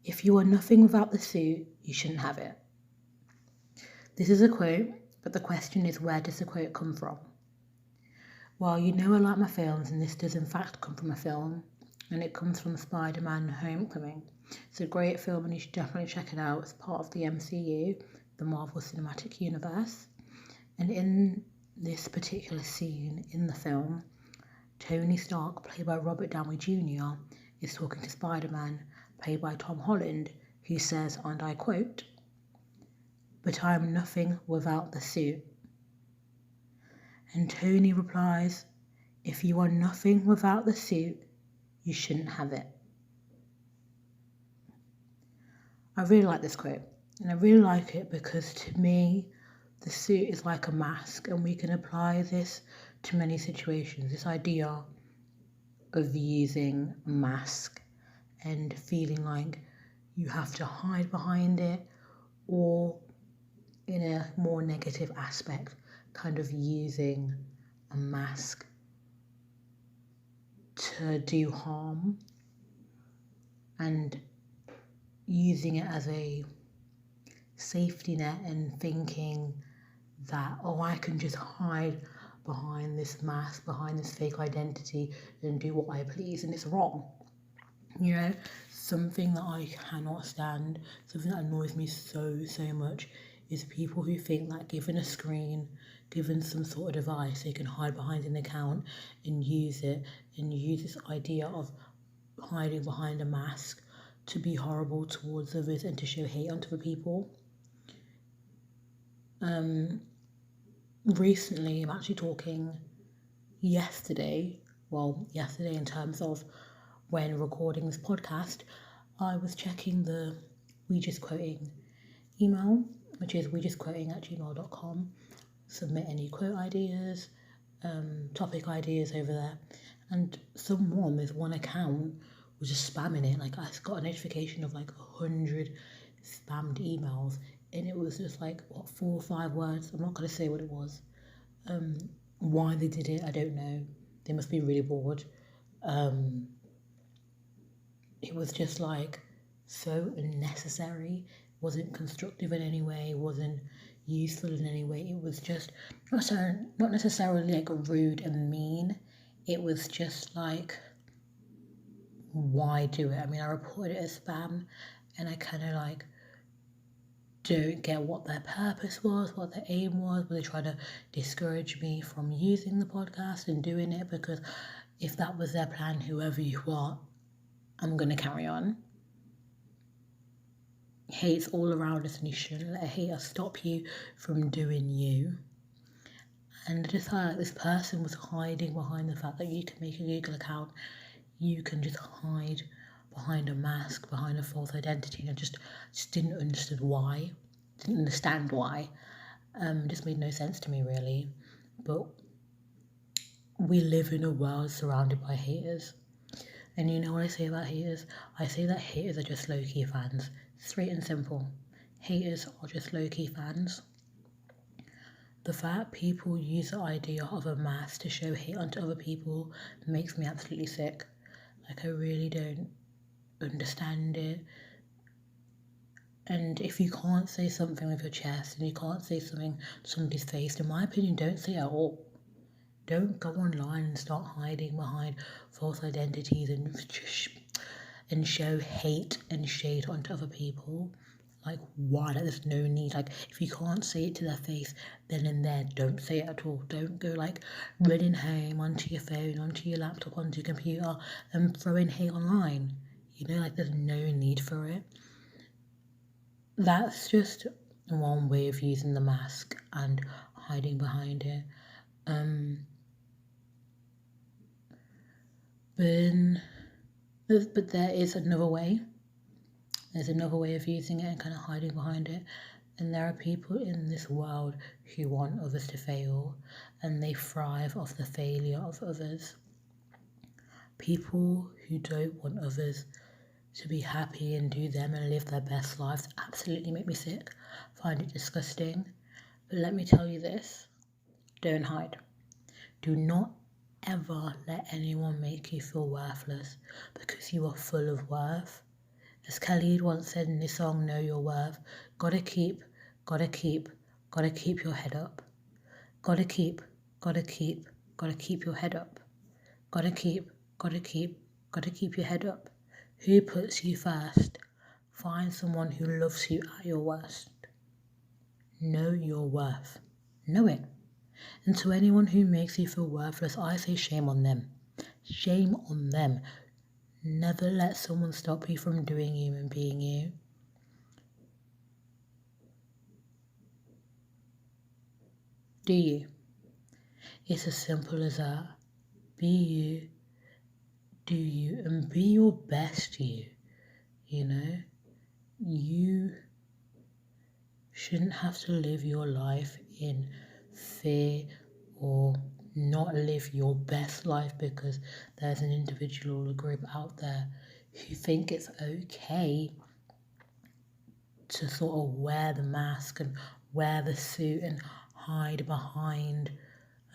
If you are nothing without the suit, you shouldn't have it. This is a quote, but the question is, where does the quote come from? Well, you know I like my films, and this does in fact come from a film, and it comes from Spider-Man Homecoming. It's a great film and you should definitely check it out. It's part of the MCU, the Marvel Cinematic Universe. And in this particular scene in the film, Tony Stark, played by Robert Downey Jr., is talking to Spider-Man, played by Tom Holland, who says, and I quote, "But I am nothing without the suit." And Tony replies, "If you are nothing without the suit, you shouldn't have it." I really like this quote, and I really like it because to me, the suit is like a mask, and we can apply this to many situations. This idea of using a mask and feeling like you have to hide behind it, or in a more negative aspect, kind of using a mask to do harm and using it as a safety net and thinking that, oh, I can just hide behind this mask, behind this fake identity and do what I please, and it's wrong. You know, something that I cannot stand, something that annoys me so much is people who think that given a screen, given some sort of device, they can hide behind an account and use it, and use this idea of hiding behind a mask to be horrible towards others and to show hate onto other people. Recently, I'm actually talking yesterday in terms of when recording this podcast, I was checking the wejustquoting email, which is wejustquoting@gmail.com. Submit any quote ideas, topic ideas over there. And someone with one account was just spamming it. Like, I got a notification of like 100 spammed emails, and it was just like, 4 or 5 words. I'm not going to say what it was. Why they did it, I don't know. They must be really bored. It was just like so unnecessary, wasn't constructive in any way, wasn't useful in any way. It was just not necessarily like rude and mean. It was just like, why do it? I mean, I reported it as spam, and I kind of like don't get what their purpose was, what their aim was. Were they trying to discourage me from using the podcast and doing it? Because if that was their plan, whoever you are, I'm going to carry on. Hate's all around us, and you shouldn't let hate stop you from doing you. And I just thought like this person was hiding behind the fact that you can make a Google account, you can just hide behind a mask, behind a false identity, and I just didn't understand why. It just made no sense to me, really. But we live in a world surrounded by haters. And you know what I say about haters? I say that haters are just low-key fans. Straight and simple. Haters are just low-key fans. The fact people use the idea of a mask to show hate onto other people makes me absolutely sick. Like, I really don't understand it. And if you can't say something with your chest and you can't say something to somebody's face, in my opinion, don't say it at all. Don't go online and start hiding behind false identities and show hate and shade onto other people. Like, why? Like, there's no need. Like, if you can't say it to their face, then and there, don't say it at all. Don't go like running home onto your phone, onto your laptop, onto your computer and throwing hate online. You know, like, there's no need for it. That's just one way of using the mask and hiding behind it. But there is another way. There's another way of using it and kind of hiding behind it. And there are people in this world who want others to fail, and they thrive off the failure of others. People who don't want others to be happy and do them and live their best lives absolutely make me sick. Find it disgusting. But let me tell you this. Don't hide. Do not ever let anyone make you feel worthless, because you are full of worth, As Khalid once said in his song Know Your Worth, gotta keep your head up. Gotta keep your head up. Gotta keep your head up. Who puts you first? Find someone who loves you at your worst. Know your worth. Know it. And to anyone who makes you feel worthless, I say shame on them. Shame on them. Never let someone stop you from doing you and being you. Do you? It's as simple as that. Be you, do you, and be your best you. You know, you shouldn't have to live your life in fear or not live your best life because there's an individual or a group out there who think it's okay to sort of wear the mask and wear the suit and hide behind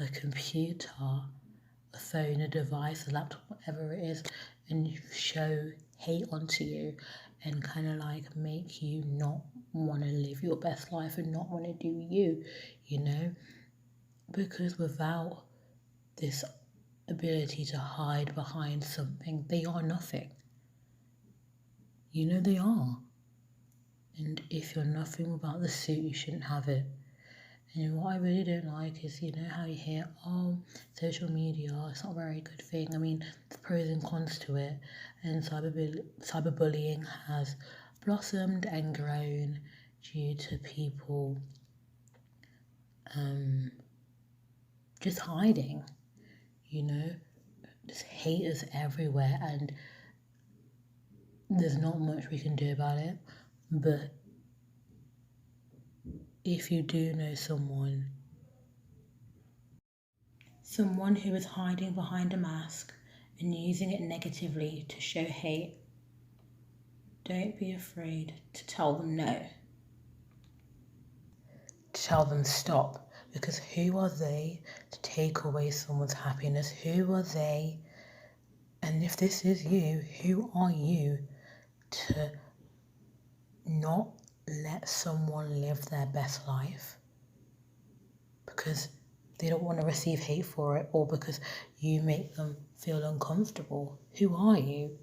a computer, a phone, a device, a laptop, whatever it is, and show hate onto you and kind of like make you not want to live your best life and not want to do you, you know? Because without this ability to hide behind something, they are nothing. You know they are. And if you're nothing without the suit, you shouldn't have it. And what I really don't like is, you know, how you hear, oh, social media, it's not a very good thing. I mean, there's pros and cons to it. And cyberbullying has blossomed and grown due to people just hiding, you know. There's haters everywhere and there's not much we can do about it. But if you do know someone who is hiding behind a mask and using it negatively to show hate, don't be afraid to tell them no. Tell them stop, because who are they to take away someone's happiness? Who are they? And if this is you, who are you to not let someone live their best life because they don't want to receive hate for it or because you make them feel uncomfortable? Who are you?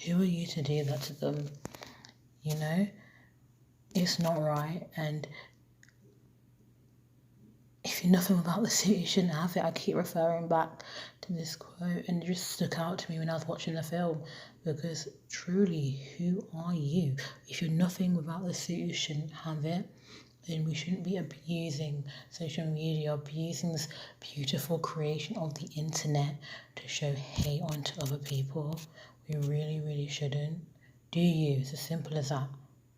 Who are you to do that to them? You know, it's not right. And if you're nothing without the suit, you shouldn't have it. I keep referring back to this quote and it just stuck out to me when I was watching the film, because truly, who are you? If you're nothing without the suit, you shouldn't have it. Then we shouldn't be abusing social media, abusing this beautiful creation of the internet to show hate onto other people. We really, really shouldn't. Do you? It's as simple as that.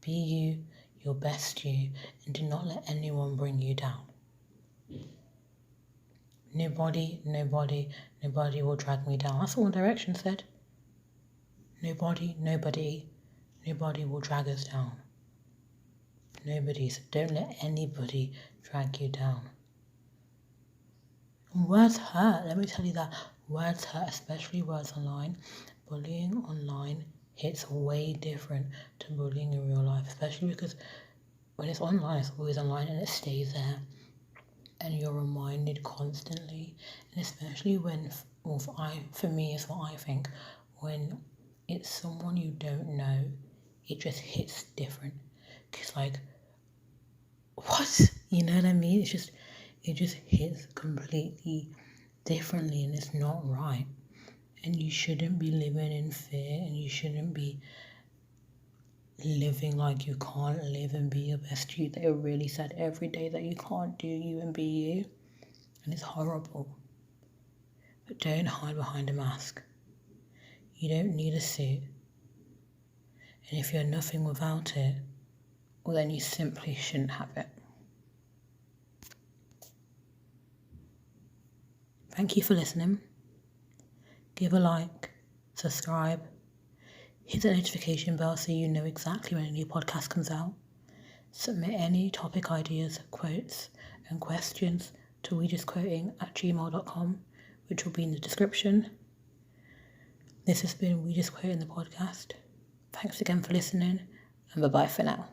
Be you, your best you, and do not let anyone bring you down. Nobody will drag me down. That's what One Direction said. Nobody will drag us down. Nobody. So don't let anybody drag you down. And words hurt. Let me tell you that. Words hurt, especially words online. Bullying online hits way different to bullying in real life, especially because when it's online, it's always online and it stays there. And you're reminded constantly, and especially when, for me, is what I think, when it's someone you don't know, it just hits different. Cause like, what? You know what I mean? It just hits completely differently, and it's not right. And you shouldn't be living in fear, and you shouldn't be living like you can't live and be your best you. They really said every day that you can't do you and be you, and it's horrible. But don't hide behind a mask. You don't need a suit, and if you're nothing without it, well then you simply shouldn't have it. Thank you for listening. Give a like, subscribe, hit the notification bell so you know exactly when a new podcast comes out. Submit any topic ideas, quotes, and questions to wejustquoting@gmail.com, which will be in the description. This has been We Just Quoting the podcast. Thanks again for listening, and bye-bye for now.